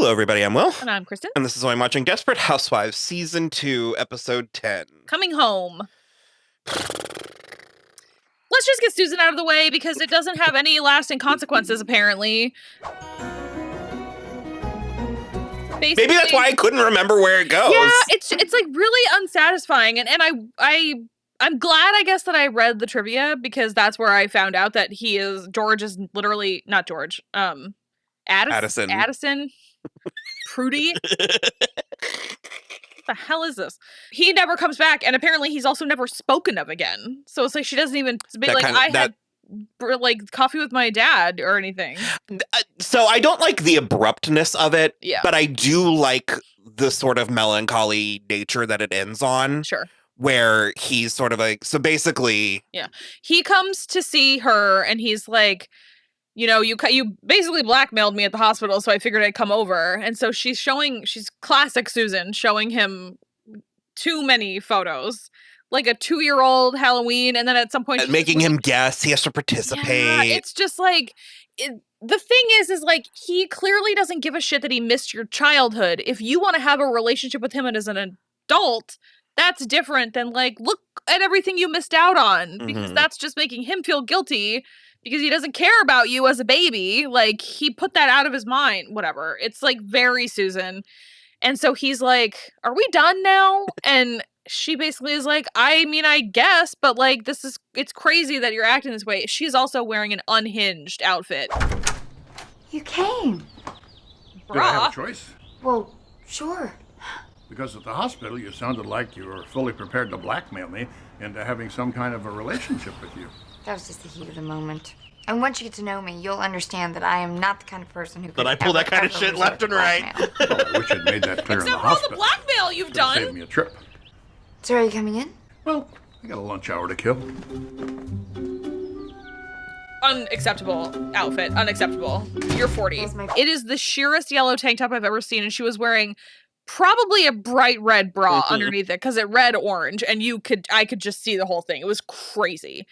Hello, everybody. I'm Will. And I'm Kristin. And this is why I'm watching Desperate Housewives, Season 2, Episode 10. Coming home. Let's just get Susan out of the way because it doesn't have any lasting consequences, apparently. Basically, maybe that's why I couldn't remember where it goes. Yeah, it's like really unsatisfying. And I'm glad, I guess, that I read the trivia because that's where I found out that George is literally, not George, Addison. Prudy. What the hell is this? He never comes back, and apparently he's also never spoken of again. So it's like she doesn't even be like, I had like coffee with my dad or anything. So I don't like the abruptness of it, yeah, but I do like the sort of melancholy nature that it ends on. Sure. Where he's sort of like, so basically, yeah, he comes to see her, and he's like, you know, you basically blackmailed me at the hospital, so I figured I'd come over. And so she's classic Susan, showing him too many photos, like a 2-year-old Halloween, and then at some point making him guess, he has to participate. Yeah, it's just like, the thing is like, he clearly doesn't give a shit that he missed your childhood. If you want to have a relationship with him as an adult, that's different than like, look at everything you missed out on, because that's just making him feel guilty. Because he doesn't care about you as a baby. Like, he put that out of his mind. Whatever. It's, like, very Susan. And so he's like, are we done now? And she basically is like, I mean, I guess. But, like, it's crazy that you're acting this way. She's also wearing an unhinged outfit. You came. Did I have a choice? Well, sure. Because at the hospital, you sounded like you were fully prepared to blackmail me into having some kind of a relationship with you. That was just the heat of the moment. And once you get to know me, you'll understand that I am not the kind of person who But I pull that kind of shit left and right. Well, I wish I'd made that clear in the Except for all the hospital. blackmail you've done. Saved me a trip. So are you coming in? Well, I got a lunch hour to kill. Unacceptable outfit. Unacceptable. You're 40. It is the sheerest yellow tank top I've ever seen, and she was wearing probably a bright red bra underneath it, because it read orange, and I could just see the whole thing. It was crazy.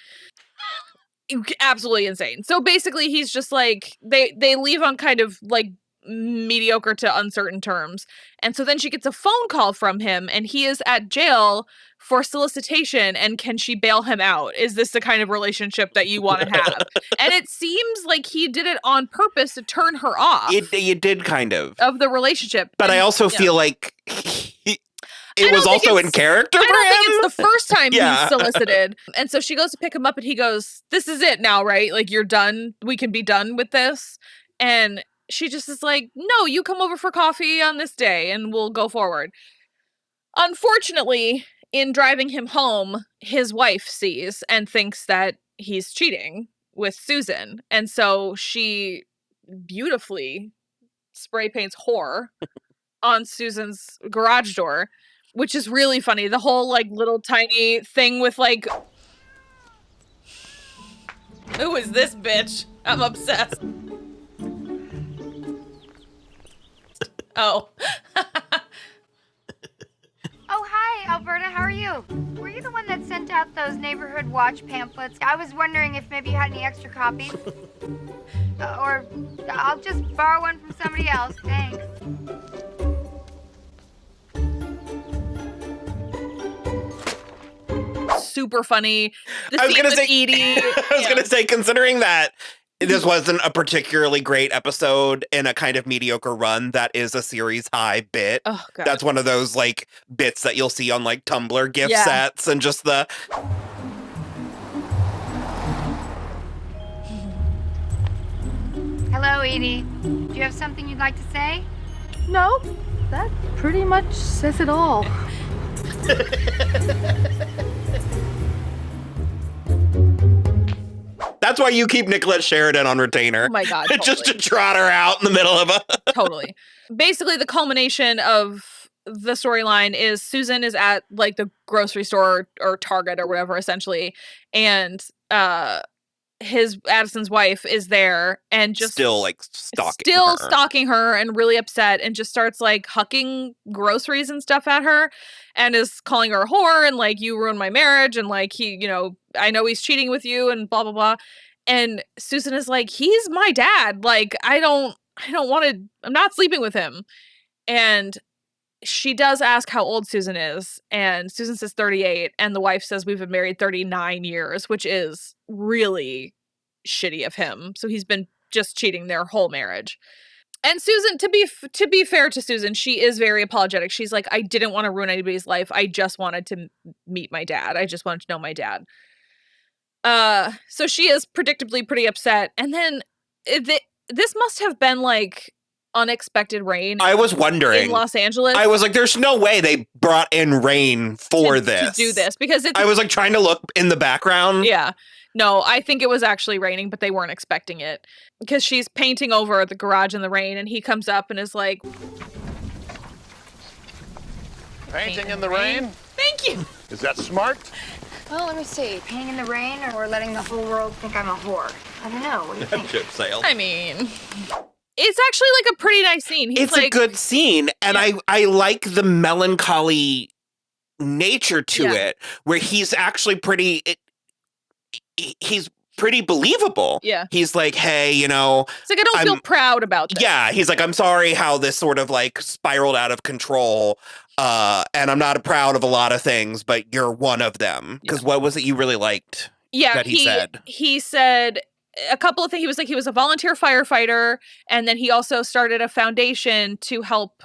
Absolutely insane. So basically he's just like, they leave on kind of like mediocre to uncertain terms. And so then she gets a phone call from him, and he is at jail for solicitation, and can she bail him out? Is this the kind of relationship that you want to have? And it seems like he did it on purpose to turn her off. It did kind of the relationship. But I also feel like it was also in character for him. I don't think it's the first time he's solicited. And so she goes to pick him up, and he goes, this is it now, right? Like, you're done. We can be done with this. And she just is like, no, you come over for coffee on this day and we'll go forward. Unfortunately, in driving him home, his wife sees and thinks that he's cheating with Susan. And so she beautifully spray paints whore on Susan's garage door, which is really funny. The whole, like, little tiny thing with, like, who is this bitch? I'm obsessed. Oh. Oh, hi, Alberta. How are you? Were you the one that sent out those neighborhood watch pamphlets? I was wondering if maybe you had any extra copies. Or I'll just borrow one from somebody else. Thanks. Super funny. I was gonna say, considering that this wasn't a particularly great episode in a kind of mediocre run, that is a series high bit. Oh, God. That's one of those like bits that you'll see on like Tumblr gift sets, and just the Hello, Edie. Do you have something you'd like to say? No, that pretty much says it all. That's why you keep Nicolette Sheridan on retainer. Oh my God. Totally. Just to trot her out in the middle of a... Totally. Basically, the culmination of the storyline is Susan is at, like, the grocery store or Target or whatever, essentially. And Addison's wife is there and just... Still stalking her and really upset, and just starts, like, hucking groceries and stuff at her, and is calling her a whore, and, like, you ruined my marriage, and, like, he, you know, I know he's cheating with you, and blah, blah, blah. And Susan is like, he's my dad. Like, I don't I'm not sleeping with him. And she does ask how old Susan is, and Susan says 38, and the wife says we've been married 39 years, which is really shitty of him. So he's been just cheating their whole marriage. And Susan, to be fair to Susan, she is very apologetic. She's like, I didn't want to ruin anybody's life. I just wanted to meet my dad. I just wanted to know my dad. So she is predictably pretty upset. And then this must have been like unexpected rain. I was wondering in Los Angeles. I was like, there's no way they brought in rain for this. To do this because I was like trying to look in the background. Yeah. No, I think it was actually raining, but they weren't expecting it because she's painting over the garage in the rain, and he comes up and is like, Painting in the rain? Thank you. Is that smart? Well, let me see. Painting in the rain or letting the whole world think I'm a whore? I don't know. What do you think? Ship sailed. I mean, it's actually like a pretty nice scene. He's It's a good scene, and I like the melancholy nature to it, where he's actually he's pretty believable. Yeah. He's like, hey, you know. It's like, I don't feel proud about this. Yeah, he's like, I'm sorry how this sort of like spiraled out of control. And I'm not proud of a lot of things, but you're one of them. Because what was it you really liked that he said? He said a couple of things. He was like, he was a volunteer firefighter, and then he also started a foundation to help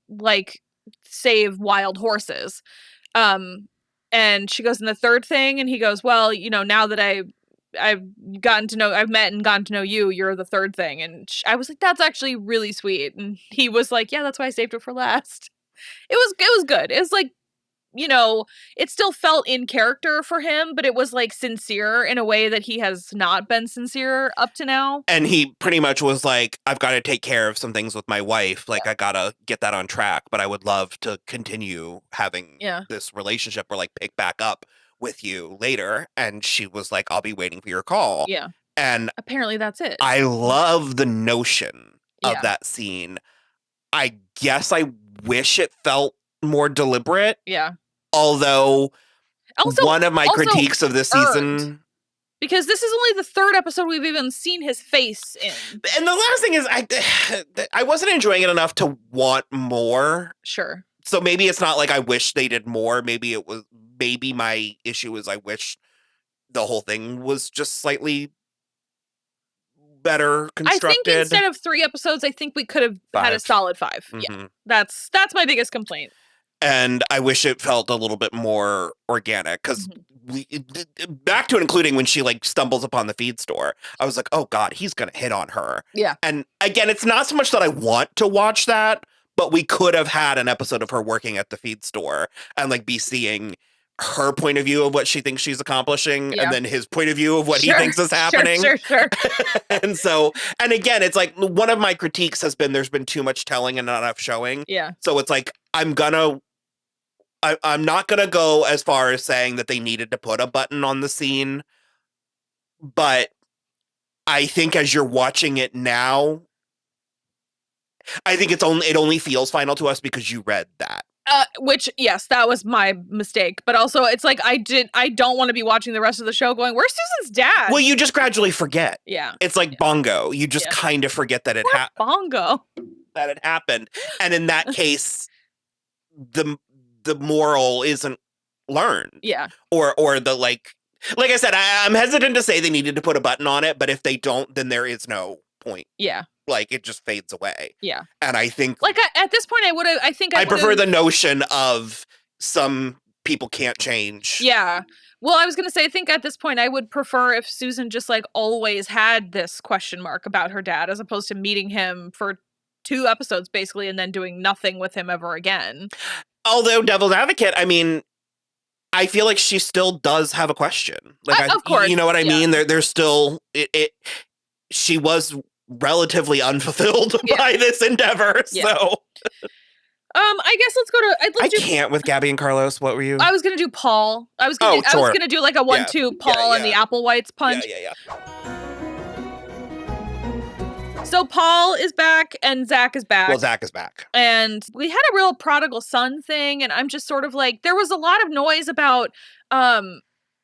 like save wild horses. And she goes, in the third thing, and he goes, well, you know, now that I've met and gotten to know you, you're the third thing. And I was like, that's actually really sweet. And he was like, yeah, that's why I saved it for last. It was good. It was like, you know, it still felt in character for him, but it was like sincere in a way that he has not been sincere up to now. And he pretty much was like, I've got to take care of some things with my wife. Like, I got to get that on track, but I would love to continue having this relationship or like pick back up with you later. And she was like, I'll be waiting for your call. Yeah. And apparently that's it. I love the notion of that scene. I guess I wish it felt more deliberate. Yeah. Although one of my critiques of this season, because this is only the third episode we've even seen his face in. And the last thing is I wasn't enjoying it enough to want more. Sure. So maybe it's not like I wish they did more. Maybe my issue is I wish the whole thing was just slightly better constructed. I think instead of 3 episodes, I think we could have had a solid 5. Mm-hmm. Yeah. That's my biggest complaint. And I wish it felt a little bit more organic because back to including when she like stumbles upon the feed store, I was like, oh God, he's going to hit on her. Yeah. And again, it's not so much that I want to watch that, but we could have had an episode of her working at the feed store and like be seeing her point of view of what she thinks she's accomplishing and then his point of view of what he thinks is happening. Sure. and again, it's like one of my critiques has been there's been too much telling and not enough showing. Yeah. So it's like, I'm not going to go as far as saying that they needed to put a button on the scene, but I think as you're watching it now, I think it only feels final to us because you read that. Which, yes, that was my mistake. But also, it's like I don't want to be watching the rest of the show going, where's Susan's dad? Well, you just gradually forget. Yeah. It's like Bongo. You just kind of forget that it happened. Bongo. That it happened. And in that case, the moral isn't learned. Yeah. Or the like I said, I'm hesitant to say they needed to put a button on it, but if they don't, then there is no point. Yeah. Like it just fades away. Yeah. And I think like at this point I prefer the notion of some people can't change. Yeah. Well, I was going to say, I think at this point I would prefer if Susan just like always had this question mark about her dad as opposed to meeting him for 2 episodes basically and then doing nothing with him ever again. Although devil's advocate, I mean, I feel like she still does have a question. Like, of course. You know what I mean? There's still she was relatively unfulfilled by this endeavor. Yeah. So I guess let's go to I can't with Gaby and Carlos. What were you? I was gonna do Paul. I was gonna do like a 1-2 Paul and the Applewhites punch. Yeah. So Paul is back and Zach is back. Well, Zach is back. And we had a real prodigal son thing, and I'm just sort of like, there was a lot of noise about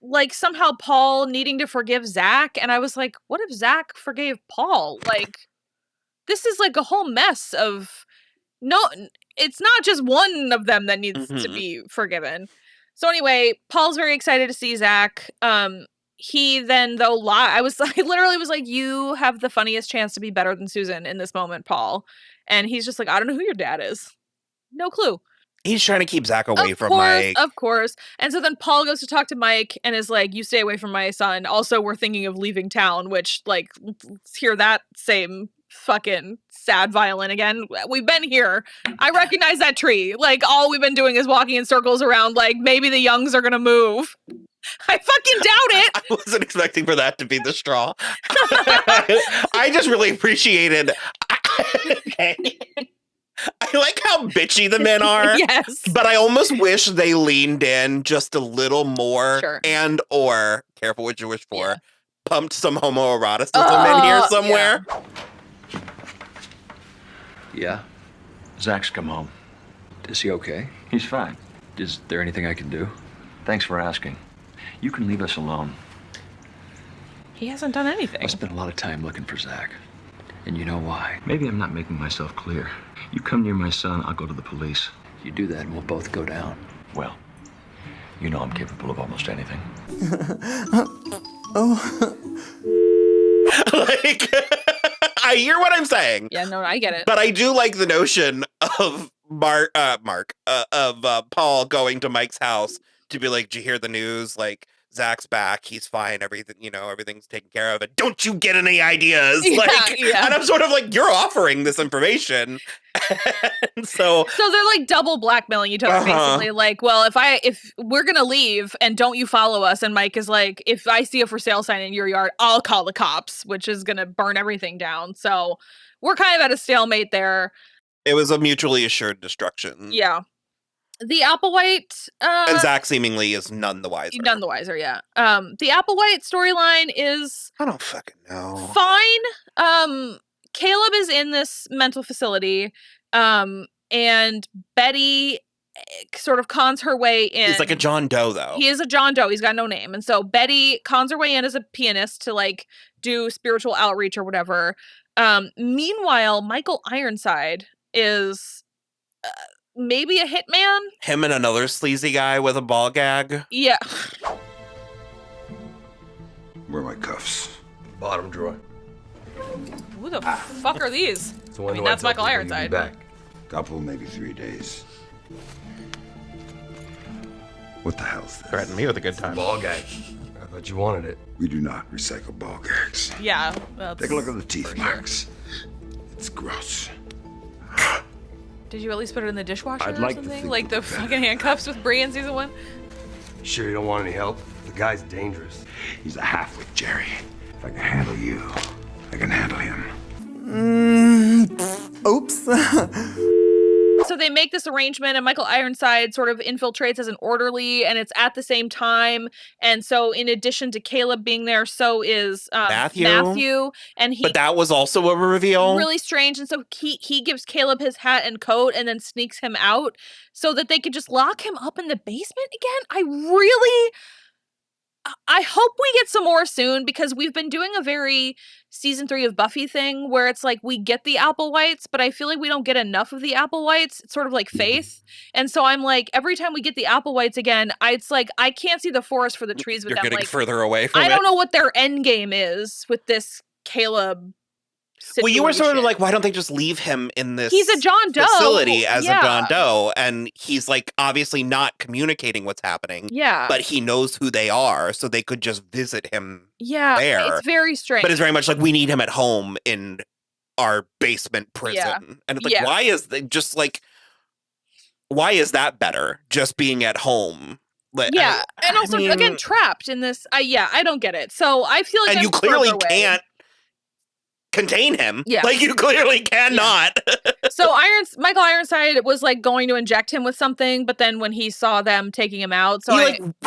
like somehow Paul needing to forgive Zach, and I was like, what if Zach forgave Paul? Like, this is like a whole mess of it's not just one of them that needs to be forgiven. So anyway, Paul's very excited to see Zach. He then, though, I literally was like, you have the funniest chance to be better than Susan in this moment, Paul. And he's just like, I don't know who your dad is. No clue. He's trying to keep Zach away from Mike. Of course. And so then Paul goes to talk to Mike and is like, you stay away from my son. Also, we're thinking of leaving town, which, like, let's hear that same fucking sad violin again. We've been here. I recognize that tree. Like, all we've been doing is walking in circles around, like, maybe the Youngs are gonna move. I fucking doubt it. I wasn't expecting for that to be the straw. I just really appreciated... Okay. I like how bitchy the men are. Yes. But I almost wish they leaned in just a little more. Sure. And or, careful what you wish for, pumped some homoeroticism in here somewhere. Yeah. Zach's come home. Is he okay? He's fine. Is there anything I can do? Thanks for asking. You can leave us alone. He hasn't done anything. I spent a lot of time looking for Zach. And you know why? Maybe I'm not making myself clear. You come near my son, I'll go to the police. You do that and we'll both go down. Well, you know I'm capable of almost anything. Like, I hear what I'm saying. Yeah, no, I get it. But I do like the notion of Paul going to Mike's house to be like, did you hear the news? Like, Zach's back. He's fine. Everything, everything's taken care of. And don't you get any ideas? And I'm sort of like, you're offering this information. And so they're like double blackmailing each other, basically. Like, well, if we're gonna leave and don't you follow us? And Mike is like, if I see a for sale sign in your yard, I'll call the cops, which is gonna burn everything down. So we're kind of at a stalemate there. It was a mutually assured destruction. Yeah. The Applewhite and Zach seemingly is none the wiser. None the wiser, yeah. The Applewhite storyline is I don't fucking know. Fine. Caleb is in this mental facility, and Betty sort of cons her way in. He's like a John Doe, though. He is a John Doe. He's got no name. And so Betty cons her way in as a pianist to, like, do spiritual outreach or whatever. Meanwhile, Michael Ironside is maybe a hitman. Him and another sleazy guy with a ball gag. Yeah. Where are my cuffs? Bottom drawer. Who the fuck are these? I mean, that's Michael Ironside. Back. Couple, maybe 3 days. What the hell's this? Threaten me with a good time. Ball gag. I thought you wanted it. We do not recycle ball gags. Yeah. Take a look at the teeth marks. It's gross. Did you at least put it in the dishwasher I'd or like to something? think Like the fucking handcuffs with Bree in season 1? Sure you don't want any help? The guy's dangerous. He's a half-wit Jerry. If I can handle you, I can handle him. Oops. So they make this arrangement, and Michael Ironside sort of infiltrates as an orderly, and it's at the same time. And so, in addition to Caleb being there, so is Matthew. And but that was also a reveal. Really strange. And so he gives Caleb his hat and coat, and then sneaks him out so that they could just lock him up in the basement again. I hope we get some more soon, because we've been doing a very season 3 of Buffy thing where it's like we get the Applewhites, but I feel like we don't get enough of the Applewhites. It's sort of like Faith. And so I'm like, every time we get the Applewhites again, it's like I can't see the forest for the trees with them. You're getting like, further away from it. I don't know what their end game is with this Caleb situation. Well, you were sort of like, why don't they just leave him in this He's a John Doe facility as a John Doe? And he's like obviously not communicating what's happening. Yeah. But he knows who they are, so they could just visit him there. It's very strange. But it's very much like, we need him at home in our basement prison. Yeah. And it's like, why is that better? Just being at home. And also, again, trapped in this. I don't get it. So I feel like and you clearly can't contain him. Yeah. Like, you clearly cannot. Yeah. So Michael Ironside was like going to inject him with something, but then when he saw them taking him out, so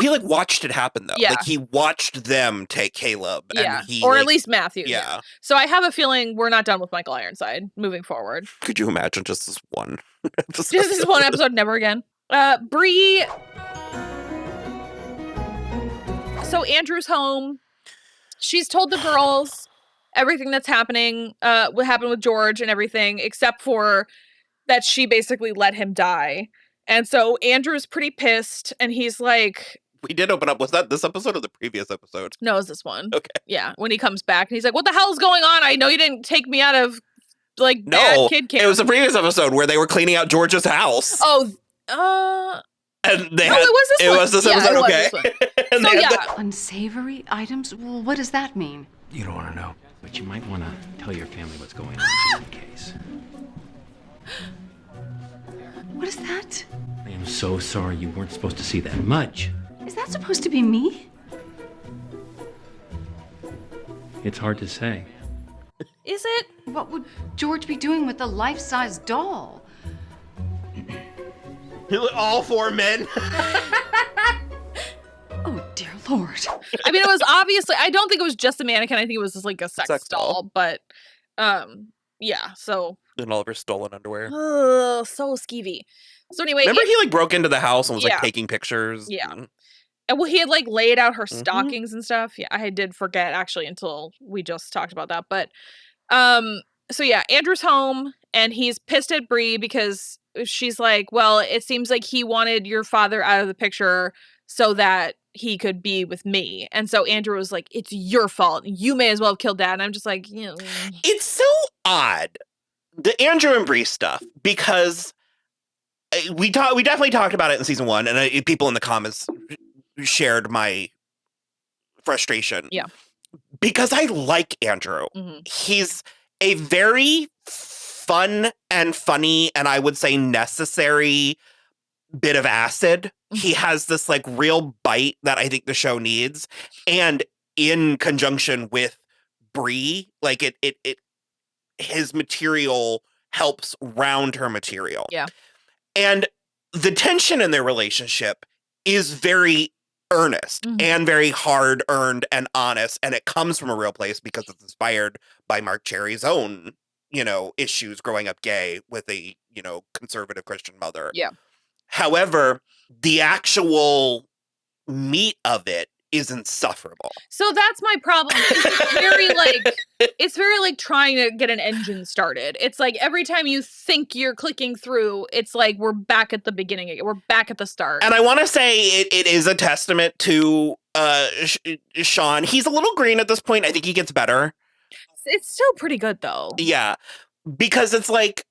he watched it happen though. Yeah. Like, he watched them take Caleb. Yeah. And or at least Matthew. Yeah. So I have a feeling we're not done with Michael Ironside moving forward. Could you imagine just this one episode? Just this one episode, never again. Bree. So Andrew's home. She's told the girls everything that's happening, what happened with George and everything, except for that she basically let him die. And so Andrew's pretty pissed, and he's like... We did open up. Was that this episode or the previous episode? No, it was this one. Okay. Yeah, when he comes back, and he's like, what the hell's going on? I know you didn't take me out of, like, bad kid camp. It was the previous episode where they were cleaning out George's house. Oh, and they no, it was this one. It was this episode, okay. So, yeah. Unsavory items? Well, what does that mean? You don't want to know, but you might want to tell your family what's going on in the case. What is that? I am so sorry you weren't supposed to see that much. Is that supposed to be me? It's hard to say. Is it? What would George be doing with a life-size doll? All 4 men. Oh, dear Lord. I mean, it was obviously, I don't think it was just a mannequin. I think it was just like a sex doll. But, yeah, so. And all of her stolen underwear. Oh, so skeevy. So anyway. Remember he like broke into the house and was like taking pictures? Yeah. And well, he had like laid out her stockings and stuff. Yeah, I did forget actually until we just talked about that. But, so yeah, Andrew's home and he's pissed at Bree because she's like, well, it seems like he wanted your father out of the picture so that he could be with me. And so Andrew was like, it's your fault. You may as well have killed Dad. And I'm just like, you know. It's so odd, the Andrew and Bree stuff, because we definitely talked about it in season 1, and people in the comments shared my frustration. Yeah. Because I like Andrew. Mm-hmm. He's a very fun and funny, and I would say necessary bit of acid. He has this like real bite that I think the show needs, and in conjunction with Bree, like it his material helps round her material. Yeah. And the tension in their relationship is very earnest and very hard earned and honest, and it comes from a real place because it's inspired by Mark Cherry's own, issues growing up gay with a, conservative Christian mother. Yeah. However, the actual meat of it is insufferable. So that's my problem. It's very like trying to get an engine started. It's like every time you think you're clicking through, it's like we're back at the beginning again. We're back at the start. And I want to say it is a testament to Sean. He's a little green at this point. I think he gets better. It's still pretty good though. Yeah. Because it's like,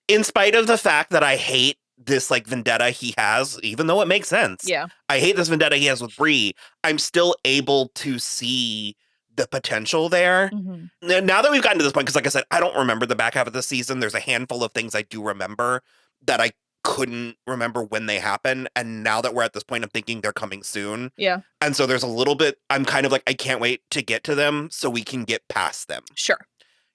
in spite of the fact that I hate this like vendetta he has, even though it makes sense. Yeah. I hate this vendetta he has with Bree. I'm still able to see the potential there. Mm-hmm. Now that we've gotten to this point, because like I said, I don't remember the back half of the season. There's a handful of things I do remember that I couldn't remember when they happen. And now that we're at this point, I'm thinking they're coming soon. Yeah. And so there's a little bit, I'm kind of like, I can't wait to get to them so we can get past them. Sure.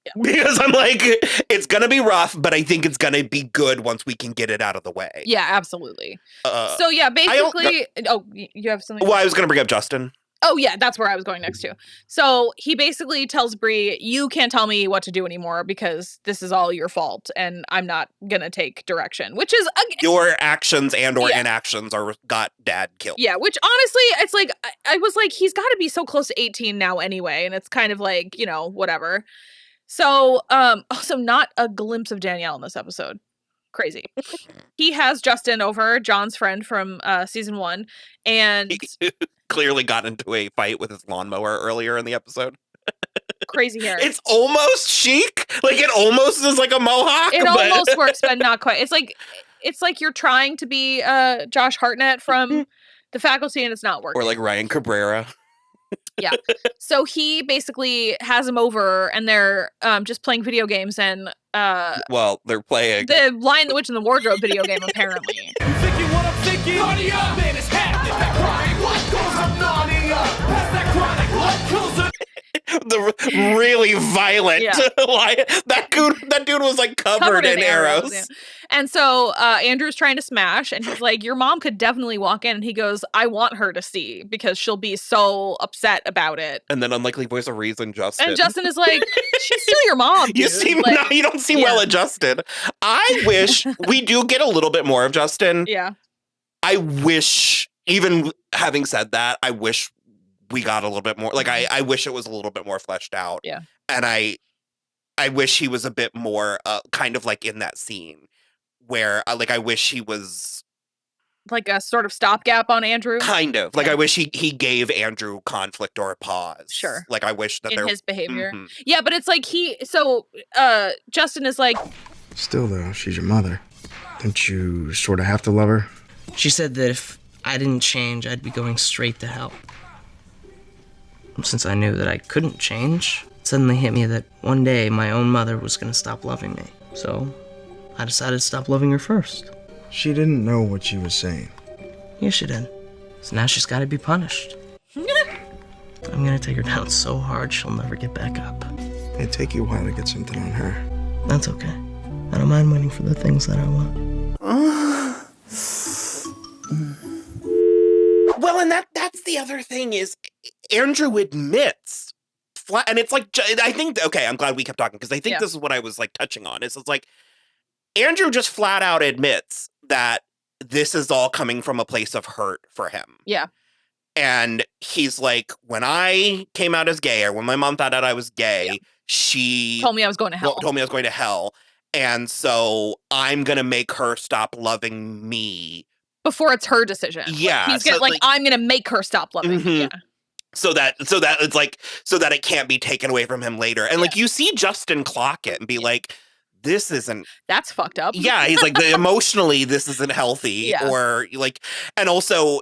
Yeah. Because I'm like, it's going to be rough, but I think it's going to be good once we can get it out of the way. Yeah, absolutely. So yeah, basically, you have something? Well, I was going to bring up Justin. Oh yeah, that's where I was going next too. So he basically tells Bree, you can't tell me what to do anymore because this is all your fault and I'm not going to take direction, which is... your actions and or inactions got Dad killed. Yeah, which honestly, it's like, I was like, he's got to be so close to 18 now anyway. And it's kind of like, whatever. So, also not a glimpse of Danielle in this episode. Crazy. He has Justin over, John's friend from season 1, and he clearly got into a fight with his lawnmower earlier in the episode. Crazy hair. It's almost chic. Like it almost is like a mohawk. It almost works, but not quite. It's like you're trying to be Josh Hartnett from The Faculty, and it's not working. Or like Ryan Cabrera. Yeah. So he basically has him over and they're just playing video games and well, they're playing the Lion, the Witch, and the Wardrobe video game apparently. You thinking what I'm thinking? Naughty up! Man, it's happening. That chronic, what goes up? Naughty up! Pass that chronic, what kills it? The really violent lion. That dude was like covered in arrows. Yeah. And so Andrew's trying to smash and he's like, your mom could definitely walk in, and he goes, I want her to see because she'll be so upset about it. And then unlikely voice of reason, Justin. And Justin is like, she's still your mom. You seem you don't seem well adjusted. I wish we do get a little bit more of Justin. Yeah. I wish, even having said that, I wish we got a little bit more. Like, I wish it was a little bit more fleshed out. Yeah. And I wish he was a bit more kind of like in that scene where like I wish he was like a sort of stopgap on Andrew. Kind of. Like I wish he gave Andrew conflict or a pause. Sure. Like I wish that in his behavior. Yeah, but it's like Justin is like, still though, she's your mother. Don't you sort of have to love her? She said that if I didn't change, I'd be going straight to hell. Since I knew that I couldn't change, it suddenly hit me that one day my own mother was going to stop loving me. So I decided to stop loving her first. She didn't know what she was saying. Yeah, she did. So now she's got to be punished. I'm going to take her down so hard she'll never get back up. It'd take you a while to get something on her. That's okay. I don't mind waiting for the things that I want. Well, and that's the other thing is Andrew admits and it's like, I think, okay, I'm glad we kept talking because I think this is what I was like touching on. It's like Andrew just flat out admits that this is all coming from a place of hurt for him. Yeah. And he's like, when I came out as gay or when my mom found out I was gay, she told me I was going to hell. Told me I was going to hell. And so I'm going to make her stop loving me. Before it's her decision. Yeah. He's gonna, I'm going to make her stop loving me. Yeah. So that it's like, so that it can't be taken away from him later. And like, you see Justin clock it and be like, this isn't. That's fucked up. Yeah. He's like, emotionally, this isn't healthy. Yeah. Or like, and also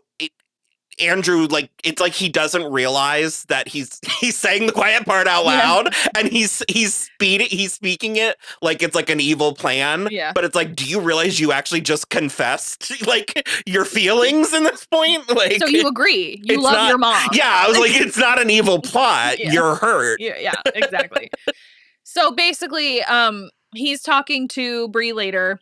Andrew, like, it's like he doesn't realize that he's saying the quiet part out loud and he's speaking it like it's like an evil plan. Yeah. But it's like, do you realize you actually just confessed like your feelings in this point? Like, so you agree. You love your mom. Yeah, I was like, it's not an evil plot. You're hurt. Yeah, exactly. So basically, he's talking to Bree later.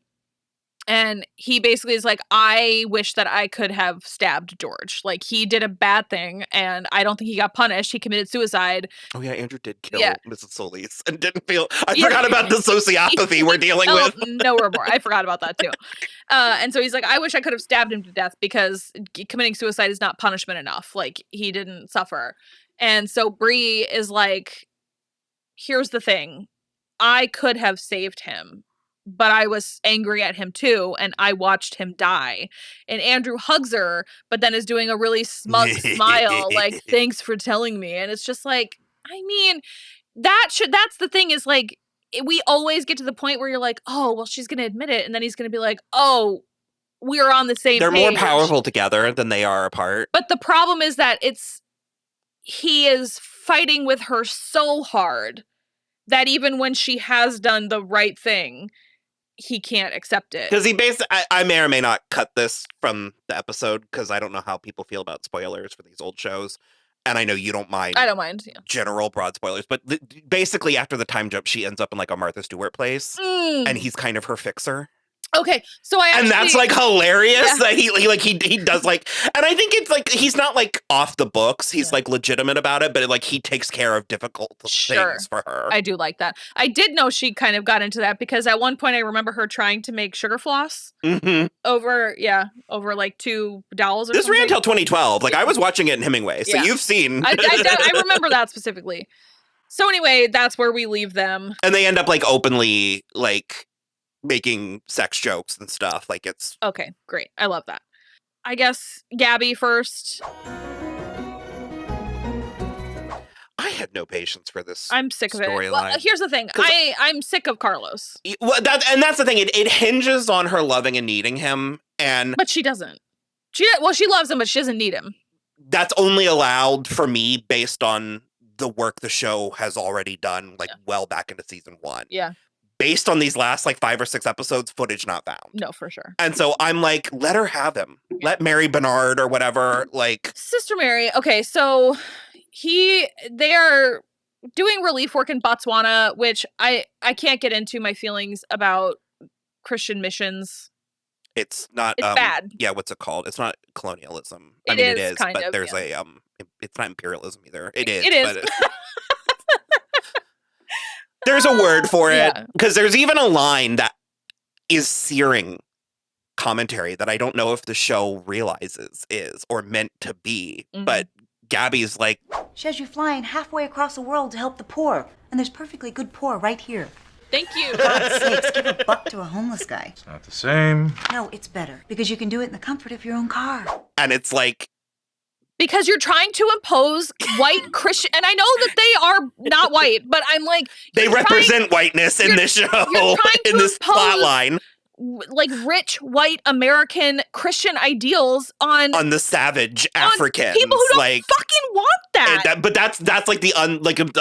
And he basically is like, I wish that I could have stabbed George. Like, he did a bad thing, and I don't think he got punished. He committed suicide. Oh, yeah, Andrew did kill Mrs. Solis and didn't feel... I forgot about the sociopathy we're dealing with. No remorse. I forgot about that, too. And so he's like, I wish I could have stabbed him to death because committing suicide is not punishment enough. Like, he didn't suffer. And so Bree is like, here's the thing. I could have saved him. But I was angry at him too, and I watched him die. And Andrew hugs her, but then is doing a really smug smile, like, thanks for telling me. And it's just like, I mean, that's the thing is like, we always get to the point where you're like, oh, well, she's going to admit it. And then he's going to be like, oh, we're on the same page. They're more powerful together than they are apart. But the problem is that he is fighting with her so hard that even when she has done the right thing, he can't accept it. Because he basically, I may or may not cut this from the episode because I don't know how people feel about spoilers for these old shows. And I know you don't mind. I don't mind. Yeah. General broad spoilers. But basically after the time jump, she ends up in like a Martha Stewart place. And he's kind of her fixer. Okay, so and that's like hilarious that he does like, and I think it's like he's not like off the books. He's like legitimate about it, but like he takes care of difficult things for her. I do like that. I did know she kind of got into that because at one point I remember her trying to make sugar floss over like $2 or something. This ran until 2012. Like I was watching it in Hemingway, so you've seen. I remember that specifically. So anyway, that's where we leave them, and they end up like openly like making sex jokes and stuff. Like it's okay, great. I love that. I guess Gaby first. I had no patience for this. I'm sick of it. Well, here's the thing. I'm sick of Carlos. Well, that's the thing. It hinges on her loving and needing him, but she doesn't. She loves him, but she doesn't need him. That's only allowed for me based on the work the show has already done, like well back into season 1. Yeah. Based on these last like 5 or 6 episodes, footage not found. No, for sure. And so I'm like, let her have him. Let Mary Bernard or whatever, like Sister Mary. Okay, so they are doing relief work in Botswana, which I can't get into my feelings about Christian missions. It's not it's bad. Yeah, what's it called? It's not colonialism. It is, but there's it's not imperialism either. It is. But there's a word for it because there's even a line that is searing commentary that I don't know if the show realizes is or meant to be, but Gaby's like, she has you flying halfway across the world to help the poor. And there's perfectly good poor right here. Thank you. For God's sakes, give $1 to a homeless guy. It's not the same. No, it's better. Because you can do it in the comfort of your own car. and it's like, because you're trying to impose white Christian, and I know that they are not white, but I'm like, they represent whiteness in this show, in this plot line. Like rich white American Christian ideals on the savage Africans, people who don't fucking want that. But that's like the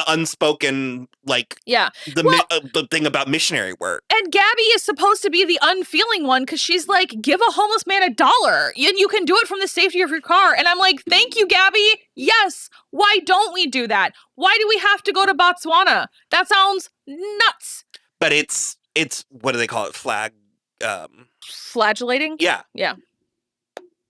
unspoken the thing about missionary work. And Gaby is supposed to be the unfeeling one because she's like, give a homeless man $1 and you can do it from the safety of your car. And I'm like, thank you, Gaby. Yes. Why don't we do that? Why do we have to go to Botswana? That sounds nuts. But it's what do they call it? Flagellating? Yeah. Yeah.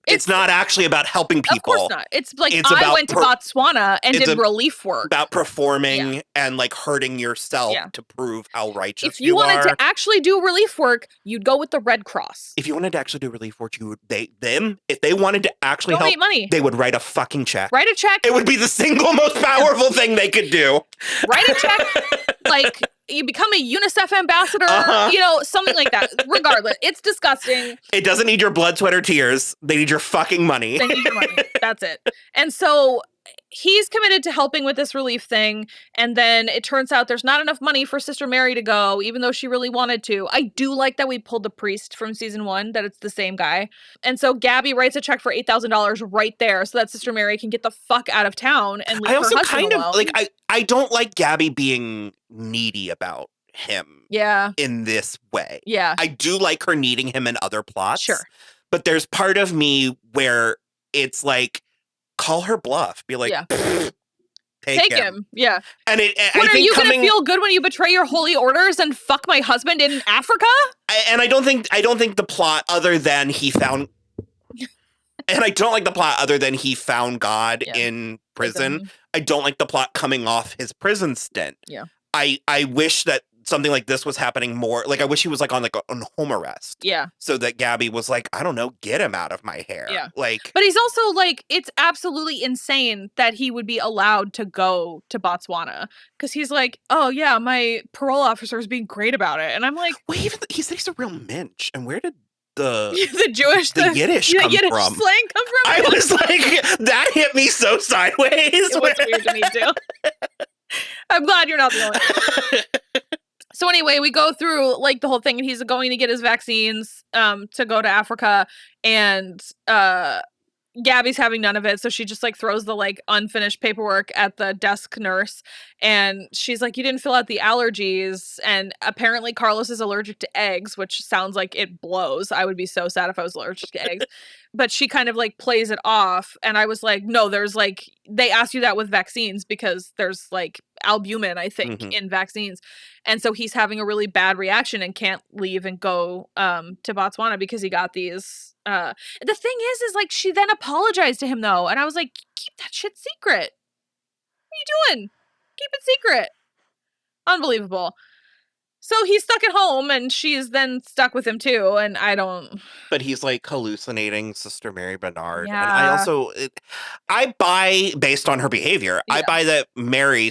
It's not actually about helping people. Of course not. It's like I went to Botswana and did relief work. About performing and like hurting yourself to prove how righteous you are. If you wanted to actually do relief work, you'd go with the Red Cross. If you wanted to actually do relief work, if they wanted to actually donate help, money. They would write a fucking check. Write a check. It would be the single most powerful thing they could do. Write a check. Like, you become a UNICEF ambassador, something like that. Regardless, it's disgusting. It doesn't need your blood, sweat, or tears. They need your fucking money. They need your money. That's it. And so he's committed to helping with this relief thing. And then it turns out there's not enough money for Sister Mary to go, even though she really wanted to. I do like that we pulled the priest from season 1, that it's the same guy. And so Gaby writes a check for $8,000 right there so that Sister Mary can get the fuck out of town and leave her husband alone. I don't like Gaby being needy about him in this way. Yeah. I do like her needing him in other plots. Sure. But there's part of me where it's like, call her bluff. Be like, take him. Yeah. And are you going to feel good when you betray your holy orders and fuck my husband in Africa? I don't think the plot other than he found... And I don't like the plot other than he found God in prison. I don't like the plot coming off his prison stint. Yeah. I wish that something like this was happening more. Like, I wish he was like on home arrest. Yeah. So that Gaby was like, I don't know, get him out of my hair. Yeah. Like, but he's also like, it's absolutely insane that he would be allowed to go to Botswana. Because he's like, oh yeah, my parole officer is being great about it. And I'm like, wait, he said he's a real mensch. And where did the Jewish, the Yiddish come Yiddish from? Slang come from? I was like, that hit me so sideways. It was weird to me too. I'm glad you're not the only one. So anyway, we go through like the whole thing, and he's going to get his vaccines to go to Africa, and Gaby's having none of it, so she just like throws the like unfinished paperwork at the desk nurse, and she's like, you didn't fill out the allergies, and apparently Carlos is allergic to eggs, which sounds like it blows. I would be so sad if I was allergic to eggs. But she kind of like plays it off, and I was like, no, there's like, they ask you that with vaccines because there's like albumin, I think, in vaccines. And so he's having a really bad reaction and can't leave and go to Botswana because he got these. The thing is like, she then apologized to him though, and I was like, keep that shit secret. What are you doing? Keep it secret. Unbelievable. So he's stuck at home, and she's then stuck with him too, and I don't... But he's, like, hallucinating Sister Mary Bernard. Yeah. And I also... I buy, based on her behavior, I buy that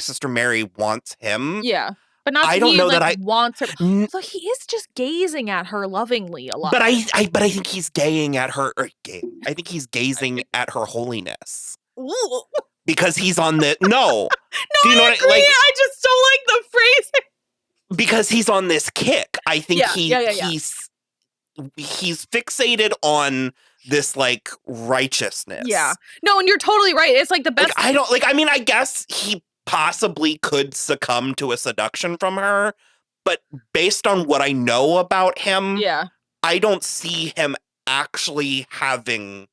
Sister Mary wants him. Yeah. But not I don't know that I wants her. So he is just gazing at her lovingly a lot. But I think he's gaying at her... I think he's gazing at her holiness. Ooh. Because he's on the... No. Do you know I agree. I just don't like the phrase. Because he's on this kick. I think he's fixated on this like righteousness. Yeah. No, and you're totally right. It's like the best. I guess he possibly could succumb to a seduction from her, but based on what I know about him, I don't see him actually having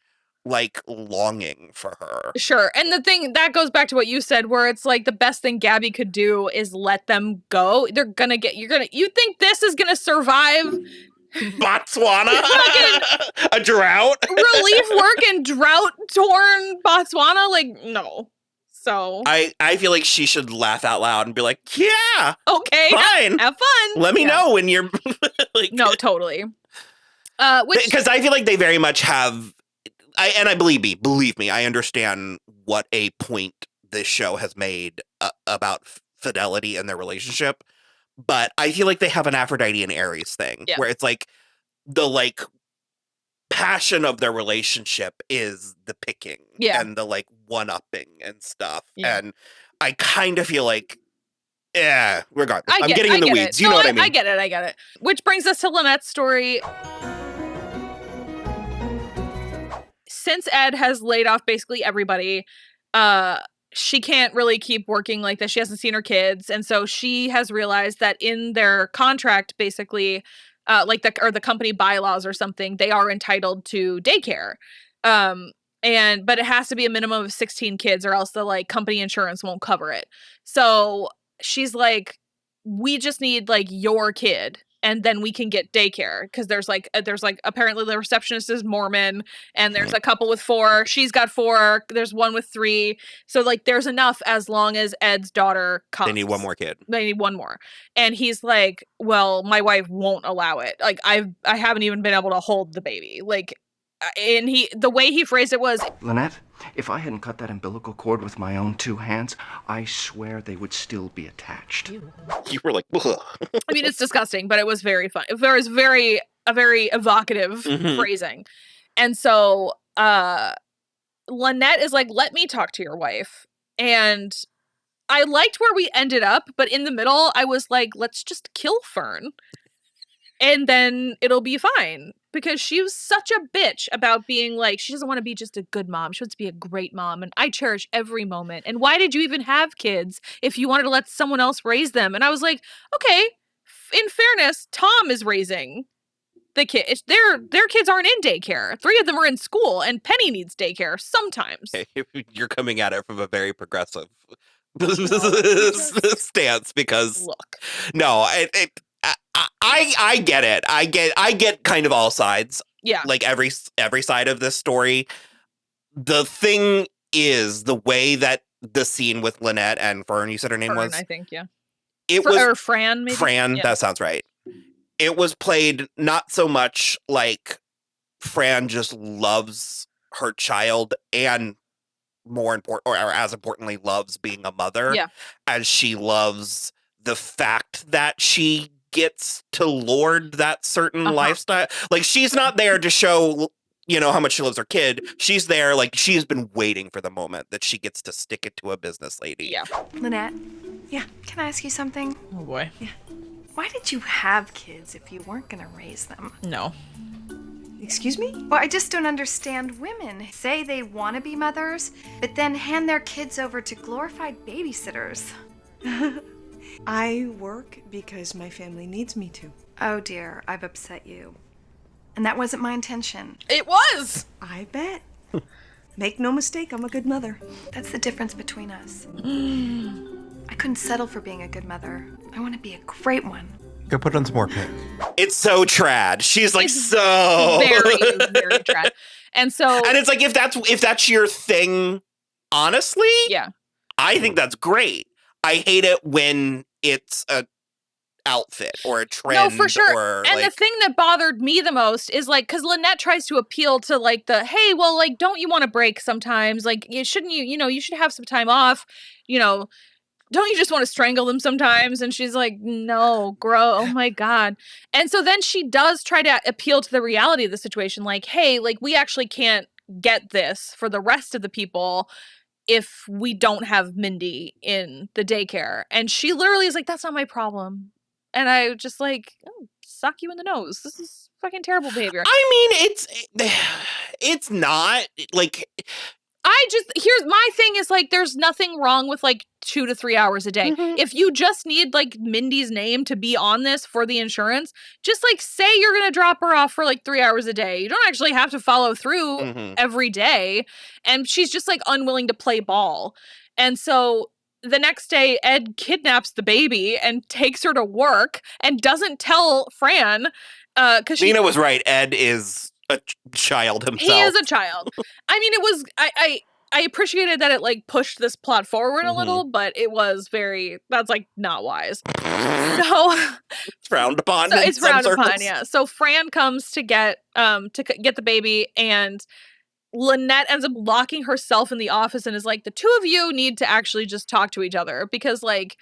like longing for her. Sure. And the thing that goes back to what you said, where it's like the best thing Gaby could do is let them go. They're gonna get, you think this is gonna survive Botswana? A drought? Relief work in drought-torn Botswana? Like, no. So I feel like she should laugh out loud and be like, yeah, okay, fine. Have fun. Let me know when you're like... No, totally. Because I feel like they very much have... I believe me, I understand what a point this show has made about fidelity in their relationship, but I feel like they have an Aphrodite and Aries thing where it's like the like passion of their relationship is the picking and the like one-upping and stuff. And I kind of feel like, regardless, I'm getting in the weeds. You know what I mean? I get it. Which brings us to Lynette's story. Since Ed has laid off basically everybody, she can't really keep working like this. She hasn't seen her kids. And so she has realized that in their contract, basically, the company bylaws or something, they are entitled to daycare. But it has to be a minimum of 16 kids or else the like company insurance won't cover it. So she's like, we just need like your kid and then we can get daycare because there's apparently the receptionist is Mormon and there's a couple with 4. She's got 4. There's one with 3. So like there's enough as long as Ed's daughter comes. They need one more kid. They need one more. And he's like, well, my wife won't allow it. Like I haven't even been able to hold the baby. Like, and the way he phrased it was, Lynette, if I hadn't cut that umbilical cord with my own 2 hands, I swear they would still be attached. You were like, ugh. I mean, it's disgusting, but it was very fun. It was a very evocative phrasing. And so Lynette is like, let me talk to your wife. And I liked where we ended up, but in the middle, I was like, let's just kill Fern. And then it'll be fine. Because she was such a bitch about being like, she doesn't want to be just a good mom. She wants to be a great mom. And I cherish every moment. And why did you even have kids if you wanted to let someone else raise them? And I was like, okay, in fairness, Tom is raising the kids. Their kids aren't in daycare. 3 of them are in school. And Penny needs daycare sometimes. You're coming at it from a very progressive stance because... Look. No, I get it. I get kind of all sides. Yeah. Like every side of this story. The thing is the way that the scene with Lynette and Fern, you said her name was? I think, yeah. Or Fran, maybe? Fran, that sounds right. It was played not so much like Fran just loves her child and more important, or as importantly, loves being a mother. Yeah. As she loves the fact that she gets to lord that certain lifestyle. Like, she's not there to show, how much she loves her kid. She's there, like, she's been waiting for the moment that she gets to stick it to a business lady. Yeah. Lynette? Yeah? Can I ask you something? Oh, boy. Yeah. Why did you have kids if you weren't gonna raise them? No. Excuse me? Well, I just don't understand women. Say they want to be mothers, but then hand their kids over to glorified babysitters. I work because my family needs me to. Oh dear, I've upset you. And that wasn't my intention. It was! I bet. Make no mistake, I'm a good mother. That's the difference between us. I couldn't settle for being a good mother. I want to be a great one. Go put on some more pink. It's so trad. She's like so very trad. And it's like, if that's your thing, honestly, yeah, I think that's great. I hate it when it's a outfit or a trend. No, for sure. Or, and the thing that bothered me the most is like, because Lynette tries to appeal to like hey, well, like, don't you want to break sometimes? Like, you should have some time off, don't you just want to strangle them sometimes? And she's like, no, oh my God. And so then she does try to appeal to the reality of the situation. Like, hey, like, we actually can't get this for the rest of the people if we don't have Mindy in the daycare. And she literally is like, that's not my problem. And I just like, suck you in the nose. This is fucking terrible behavior. I mean, it's not like... here's my thing is like, there's nothing wrong with like 2 to 3 hours a day. Mm-hmm. If you just need like Mindy's name to be on this for the insurance, just like say you're going to drop her off for like 3 hours a day. You don't actually have to follow through every day. And she's just like unwilling to play ball. And so the next day, Ed kidnaps the baby and takes her to work and doesn't tell Fran. Because Nina was right. Ed is a child himself. He is a child. I mean, it was, I appreciated that it like pushed this plot forward a little, but it was that's like not wise. So it's frowned upon. So it's frowned upon, yeah. So Fran comes to get the baby, and Lynette ends up locking herself in the office and is like, the two of you need to actually just talk to each other because, like,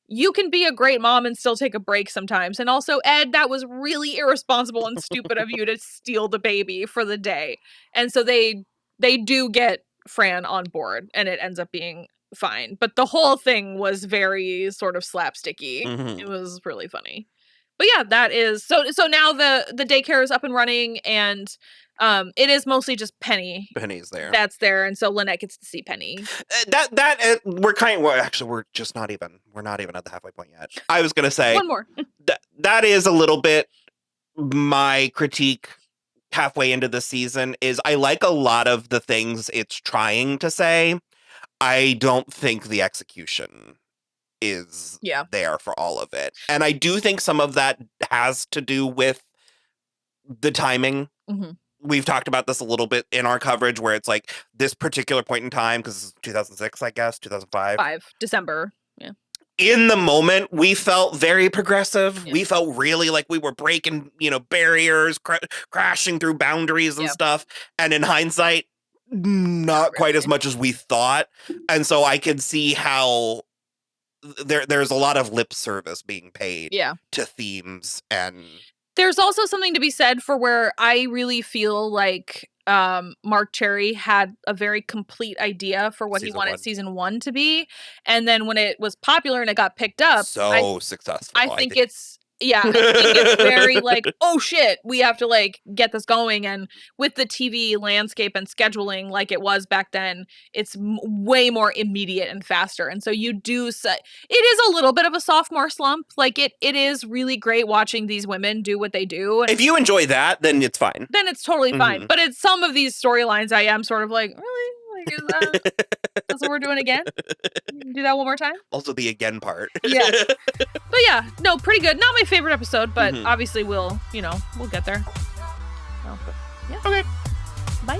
you can be a great mom and still take a break sometimes. And also, Ed, that was really irresponsible and stupid of you to steal the baby for the day. And so they do get Fran on board and it ends up being fine. But the whole thing was very sort of slapsticky. Mm-hmm. It was really funny. But yeah, that is so now the daycare is up and running and it is mostly just Penny. Penny's there. That's there, and so Lynette gets to see Penny. We're not even at the halfway point yet. I was gonna say one more. that is a little bit my critique halfway into the season is I like a lot of the things it's trying to say. I don't think the execution is there for all of it. And I do think some of that has to do with the timing. Mm-hmm. We've talked about this a little bit in our coverage where it's like this particular point in time, because it's 2006, I guess, 2005. December. Yeah. In the moment, we felt very progressive. Yeah. We felt really like we were breaking, barriers, crashing through boundaries and stuff. And in hindsight, not quite as much as we thought. And so I can see how there's a lot of lip service being paid to themes. And there's also something to be said for where I really feel like Mark Cherry had a very complete idea for what he wanted season 1 to be. And then when it was popular and it got picked up. Successful. I think it's very like, oh shit, we have to like get this going. And with the TV landscape and scheduling like it was back then, it's way more immediate and faster. And so you do say it is a little bit of a sophomore slump. Like it is really great watching these women do what they do. And if you enjoy that, then it's fine. Then it's totally fine. But it's some of these storylines I am sort of like, really? Like, is that's what we're doing again? Do that one more time? Also the again part. Yeah. But yeah, no, pretty good. Not my favorite episode, but obviously we'll get there. So, yeah. Okay. Bye.